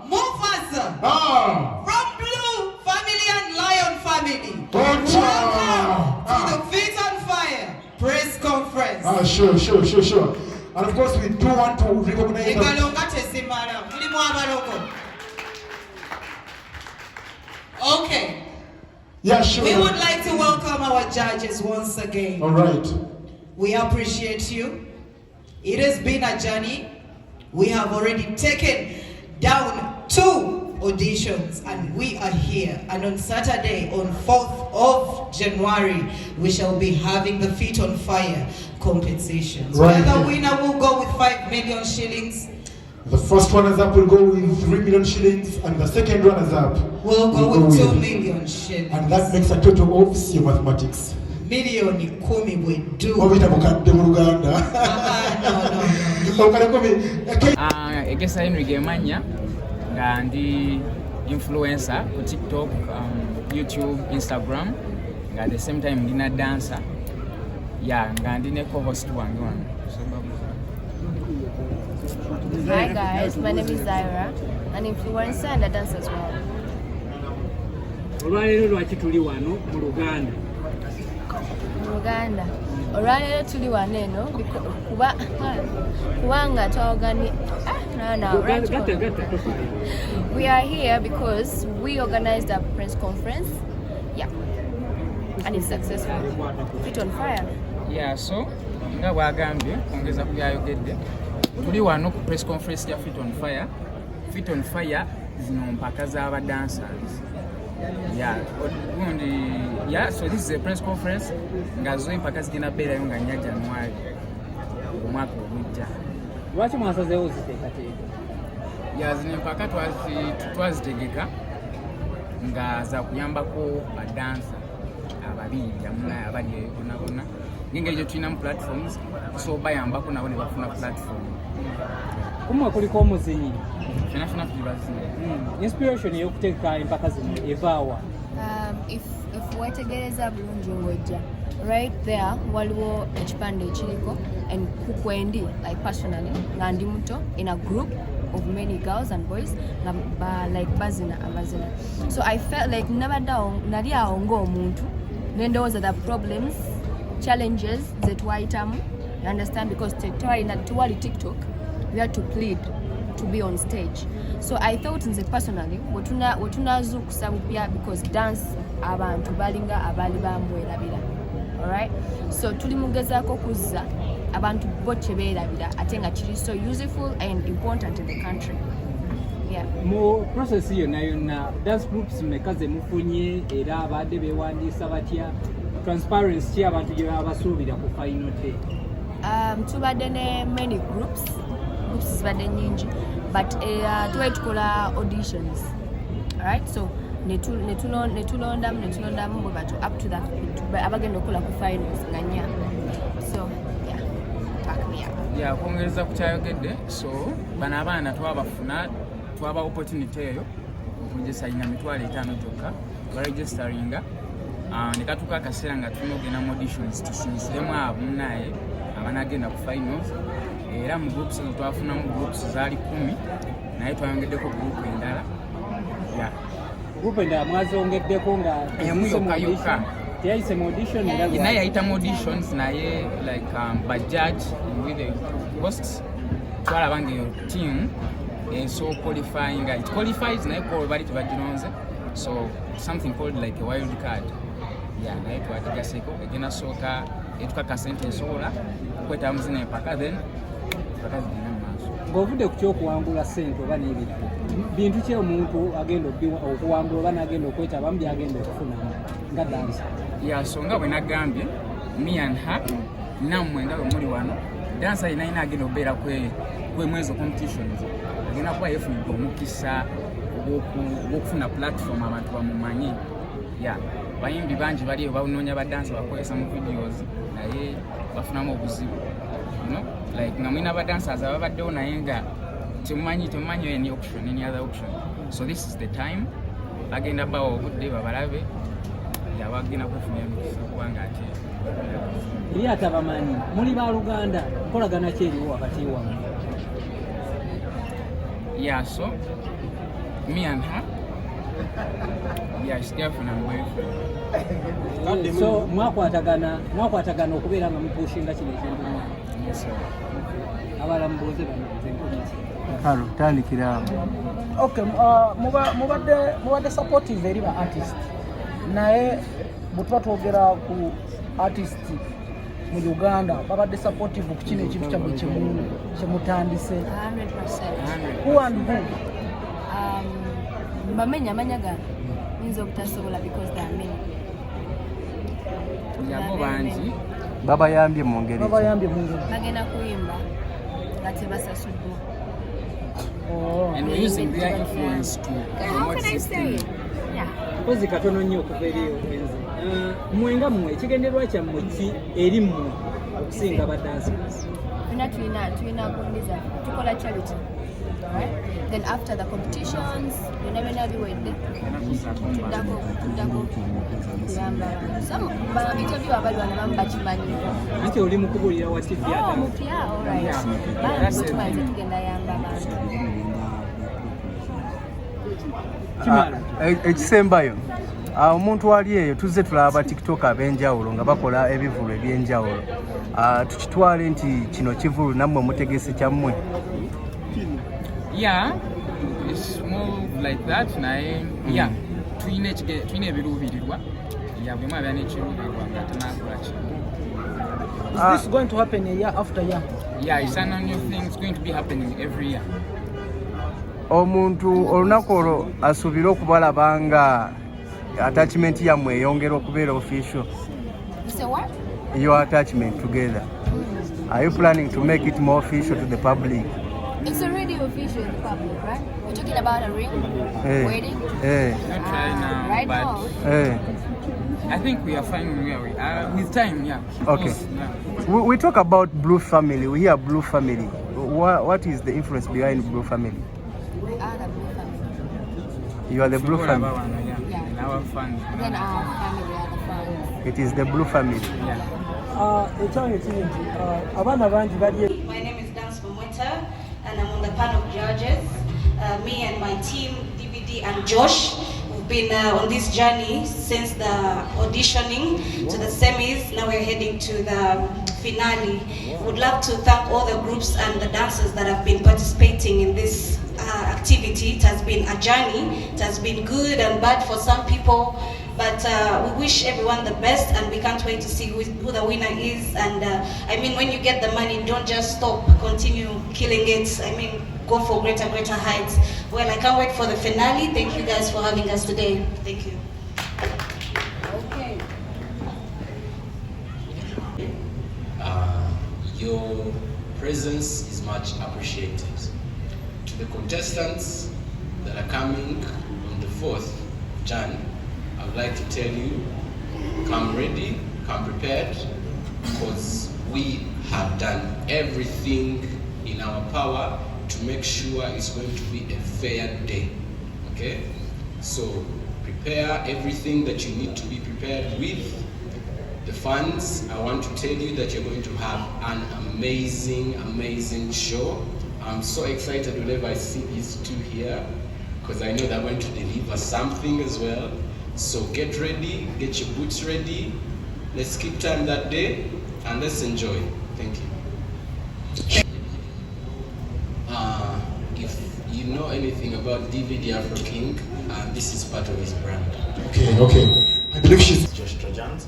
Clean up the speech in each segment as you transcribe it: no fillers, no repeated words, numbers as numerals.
Mufasa from Blue family and Lion family. Welcome to the Feet on Fire press conference. Sure. And of course, we do want to recognize. Okay. Yeah, sure. We would like to welcome our judges once again. All right. We appreciate you. It has been a journey. We have already taken down 2 auditions and we are here. And on Saturday, on 4th of January, we shall be having the Feet on Fire competitions. Right. Where the winner will go with 5 million shillings. The first runners up will go with 3 million shillings, and the second runners up will go with 2 million shillings. And that makes a total of your mathematics. Milioni 10 we do. Egesa Henry Gemanya nga ndi influencer ku TikTok, YouTube, Instagram, nga at the same time ndina dancer. Yeah, nga ndi ne co-host wange. Hi guys, my name is Zayra, an influencer and a dancer as well. Olwaleero lwaki tuli wano mu Luganda? Olwaleero tuli wano eno kubanga twawagani we are here because we organized a press conference, and it's successful. Feet on Fire. Yeah, so nga bwagambye ongeza kubyayogedde tuli wano ku press conference ya Feet on Fire. Feet on Fire zino mpaka z'aba dancers. So this is a press conference nga zo mpaka zigenda beerayo nga nya January omwaka ogujja. Lwaki mwasazeewo ziteekateeka? Zino mpaka twazitegeka nga za kuyambako badansa ababiri yamunaye abali bonna ngengeri gye tulina mu platforms so bayambako nabo ne bafuna platform. Kumwe kuliko omuzinyi fena tuli bazinyi. Inspiration y'okuteeka empaka zino evaawa? If wetegereza bulungi ng'ojja right there waliwo ekipande ekiriko and kukwendi like personally nga ndi muto in a group of many girls and boys like bazina amazina, so I felt like nali awo ng'omuntu nendowooza the problems, challenges that wayitamu, you understand, because tewali TikTok, we had to plead to be on stage. So I thought nze personally wetunazuukusa bupya because dance abantu balinga abali bamwerabira. Alright, so tuli mugezaako kuzza abantu bo kyebeerabira ate nga kiri so useful and important in the country. Mu process yonna dance groups mmeka ze mufunye era abadde beewandiisa batya, transparency ki abantu gye baba basuubira ku final day? Tubadde ne many groups zibadde nyingi but tubaye tukola auditions. Alright, so netulondamu bwe batu up to that abagenda okukola ku finals nga nnya. So back me up. Kwongereza ku kyayogedde, so bano abaana twaba opportunity eyo okugesa ina mitwalo 5 gyokka baregisteringa ne katuuka akaseera nga tulina okugenda mu auditions tusinsiremu abunaye abanagenda ku finals. Era mu groups ezo twafunamu groups zaali 10 naye twayongeddeko group endala. Group endala mwazongeddeko nga emu yokka teyayise mu audition naye yayita mu auditions naye like bajudge with the hosts twalaba ngeyo team so qualifying it qualifies naye ko bali tebagironze, so something called like a wild card. Naye twatigaseko egenda sooka etukaka sente esobola okwetaba muzina empaka then bakazigenda mu maaso. Ng'ovudde ku kyokuwangula ssente oba n'ebintu bintu ki omuntu agenda okuwangula oba n'agenda okwetabamu byagenda okufunamu nga dansa? So nga bwe nagambye me and her nammwe nga bwe muli wano dansa inaina agenda obeera kwemwezo competitions agenda kuba yefunidde omukisa ogw'okufuna platform abantu bamumanyi. Bayimbi bangi baliyo banoonya badansa bakozesa mu videos naye bafunamu obuzibu, like nga mwina badancers ababaddewo naye nga temumanyi any other option. So this is the time bagenda bawa obudde babalabe bagenda kwefunira emikisa kubanga ate eri atabamanyi muli ba Luganda nkolagana ki eriwo wakati wammwe? Yeah, so me and her, yeah, she's girlfriend and boyfriend. So mwakwatagana okubeera nga mupushinga kino ekintu. Yes, sir. Abalambuuze bano Kalo tandikira. Okay, mubadde supportive eri ba artist. Naye bwe twogera ku artist mu Uganda babadde supportive ku kino ekintu kyabwe kyemutandise. 100%. Who and who? Mbamenya amanya gange nyinza obutasobola because there are many. Yabo bangi. Babayambye mu ngeri. Bagenda kuyimba nga tebasasuddwa. And we're using their influence to promote this thing. Yeah. Mpozi katono nnyo okuva eri obwenzi. Mwenga mmwe ekigenderwa kyammwe ki eri mmwe okusinga badancers? Tulina kuuliza tukola charity. Right? Then after the competitions, byonna biwedde tuddako kuyamba some interview abali bano bamu bakimanyi. Anti oli mu kubulira wa TV ata. Mupya, alright. Tumaze tugenda yamba abantu. Ekisembayo omuntu wali eyo tuzze tulaba TikTok ab'enjawulo nga bakola ebivulu eby'enjawulo. Tukitwale nti kino kivulu nammwe mutegese kyammwe. Yeah, it's more like that. Yeah, twine ebiruubirirwa. Yeah, bwe mwabya n'ekiruubirirwa nga tunakola kino. Is this going to happen a year after year? Yeah, it's an annual thing. It's going to be happening every year. Omuntu olunaku olwo asuubira okubalaba nga attachment yammwe eyongera okubeera official. So what? Your attachment together. Are you planning to make it more official to the public? It's already official in the public, right? We're talking about a ring, wedding. Not right now, Right but now. I think we are fine where we are. With time, yeah. Okay. Course, yeah. We talk about Blue Family. We hear Blue Family. What is the influence behind Blue Family? We are the Blue family. You are the Blue All Family. about one, yeah. And our fans. Then our family are the fans. It is the Blue Family. Yeah. Ekyange kingi abaana bangi bali. My name is Dance Momota and I'm on the panel of judges. Me and my team, DVD and Josh, we've been on this journey since the auditioning to the semis. Now we're heading to the finale. Would love to thank all the groups and the dancers that have been participating in this activity. It has been a journey. It has been good and bad for some people. But we wish everyone the best and we can't wait to see who the winner is. And I mean, when you get the money, don't just stop, continue killing it. I mean, go for greater heights. Well, I can't wait for the finale. Thank you guys for having us today. Thank you. Okay. Your presence is much appreciated. To the contestants that are coming on the 4th of Jan, I would like to tell you, come ready, come prepared, because we have done everything in our power to make sure it's going to be a fair day, okay? So prepare everything that you need to be prepared with. The fans, I want to tell you that you're going to have an amazing show. I'm so excited whenever I see these two here, because I know they're going to deliver something as well. So get ready, get your boots ready. Let's keep time that day and let's enjoy. Thank you. If you know anything about DVD Afro King, this is part of his brand. Okay. I believe she's Josh Trojans.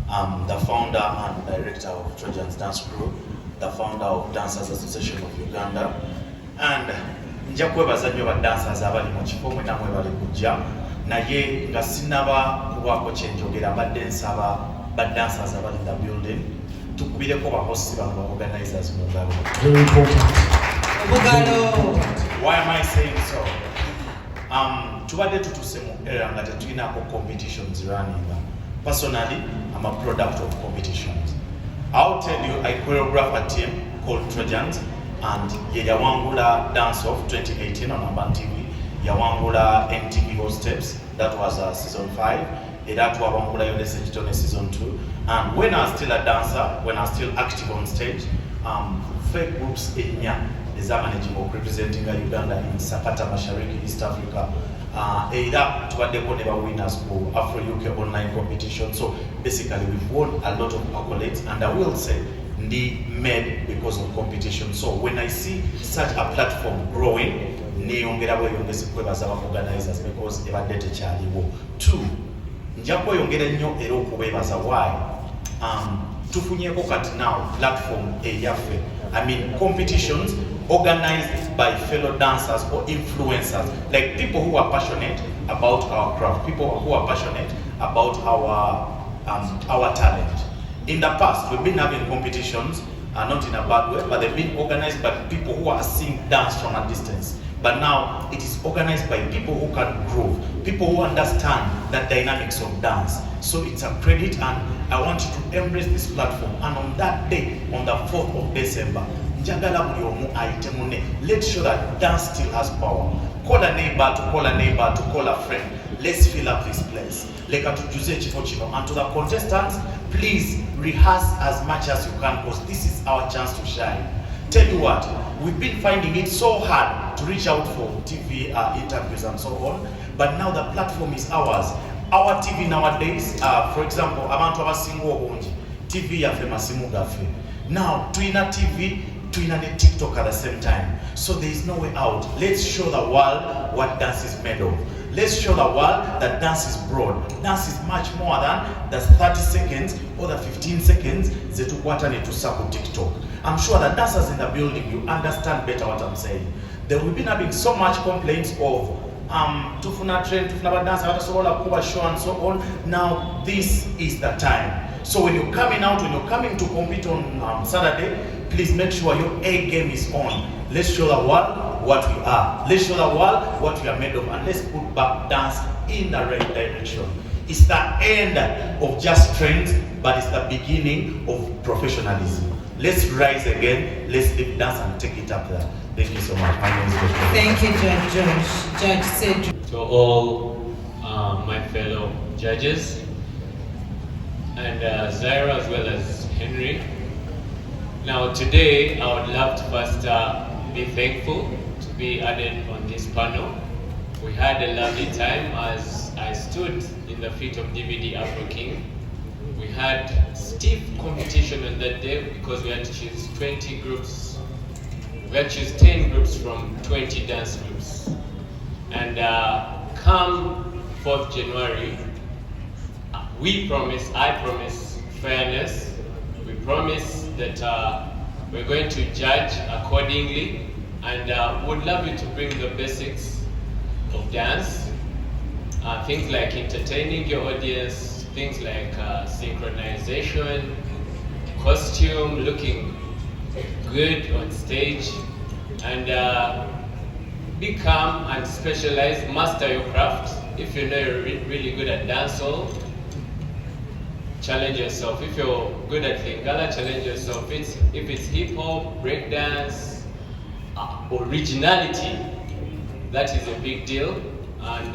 I'm the founder and director of Trojans Dance Crew, the founder of Dancers Association of Uganda, and nja kwebaza nnyo badancers abali mu kifo mwe namwe bali kujja naye nga sinaba kubaako kyenjogera mbadde nsaba badancers abali in the building tukubireko bahosi bano organizers mu ngalo. very important. Why am I saying so? Tubadde tutuse mu era nga tetulinaako competitions running. Personally, I'm a product of competitions. I'll tell you, I choreograph a team called Trojans, and Yawangula Dance Off 2018 on Amban TV, Yawangula MTV Host Steps, that was season 5, that Yawangula Yolese Chitone season 2, and when I was still a dancer, when I was still active on stage, fake groups in ezamanaging or representing Uganda in Sakata Mashariki, East Africa. Era tubaddeko ne ba winners for Afro UK online competition. So basically we've won a lot of accolades, and I will say ndi made because of competition. So when I see such a platform growing, niyongera bweyongezi kwebaza ba organizers because ebadde tekyaliwo. 2, nja kweyongera nnyo era okubeebaza why tufunyeko kati now platform eyaffe. I mean competitions organized by fellow dancers or influencers, like people who are passionate about our craft, people who are passionate about our talent. In the past, we've been having competitions, not in a bad way, but they've been organized by people who are seeing dance from a distance. But now it is organized by people who can groove, people who understand the dynamics of dance. So it's a credit, and I want you to embrace this platform. And on that day, on the 4th of December, let's show that dance still has power. Call a neighbor to call a neighbor to call a friend. Let's fill up this place. And to the contestants, please rehearse as much as you can, because this is our chance to shine. Tell you what, we've been finding it so hard to reach out for TV interviews and so on, but now the platform is ours. Our TV nowadays, for example, abantu abasinga obungi TV yaffe masimu gaffe. Now tuina TV, tuina ne TikTok at the same time, so there is no way out. Let's show the world what dance is made of. Let's show the world that dance is broad. Dance is much more than the 30 seconds or the 15 seconds zetukwata ne tusaku TikTok. I'm sure that dancers in the building, you understand better what I'm saying. We've been having so much complaints of tufuna trend, tufuna dance, kuba show and so on. Now this is the time. So when you're coming out, when you're coming to compete on Saturday, please make sure your A game is on. Let's show the world what we are. Let's show the world what we are made of, and let's put back dance in the right direction. It's the end of just trends, but it's the beginning of professionalism. Let's rise again. Let's live dance and take it up there. Thank you so much. My name is Josh. Thank you, Judge Josh. Judge Cedric. To all my fellow judges, and Zayra as well as Henry. Now today I would love to first be thankful to be added on this panel. We had a lovely time as I stood in the feet of DVD Afro King. We had stiff competition on that day because we had to choose 20 groups. We had to choose 10 groups from 20 dance groups. And come 4th January, I promise fairness. We promise that we're going to judge accordingly, and would love you to bring the basics of dance, things like entertaining your audience, things like synchronization, costume, looking good on stage, and be calm and specialize, master your craft. If you know you're really good at dancehall, challenge yourself. If you're good at Lingala, challenge yourself. If it's hip hop, breakdance, originality, that is a big deal. And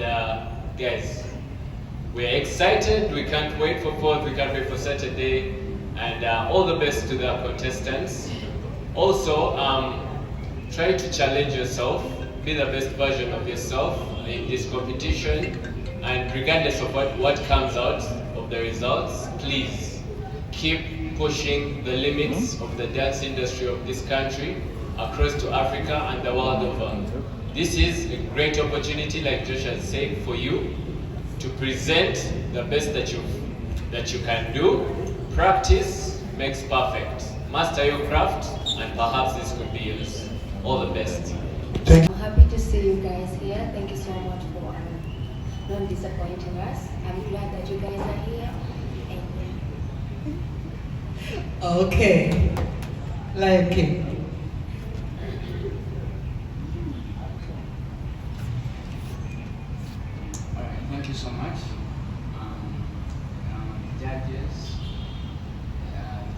guys, we're excited. We can't wait for 4th. We can't wait for Saturday. And all the best to the contestants. Also, try to challenge yourself. Be the best version of yourself in this competition. And regardless of what comes out of the results, please keep pushing the limits of the dance industry of this country across to Africa and the world over. This is a great opportunity, like Josh has said, for you to present the best that you can do. Practice makes perfect. Master your craft, and perhaps this could be yours. All the best. I'm happy to see you guys here. Thank you so much for not disappointing us. I'm glad that you guys are here. Okay. Like it. Thank you so much. Judges,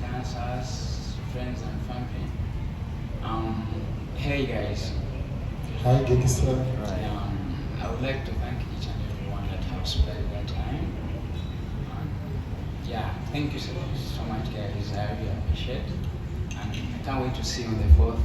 dancers, friends and family. Hey guys. Hi, Gekisa. I would like to thank each and everyone that have spent their time. Yeah, thank you so much guys. I really appreciate it. And I can't wait to see you on the 4th.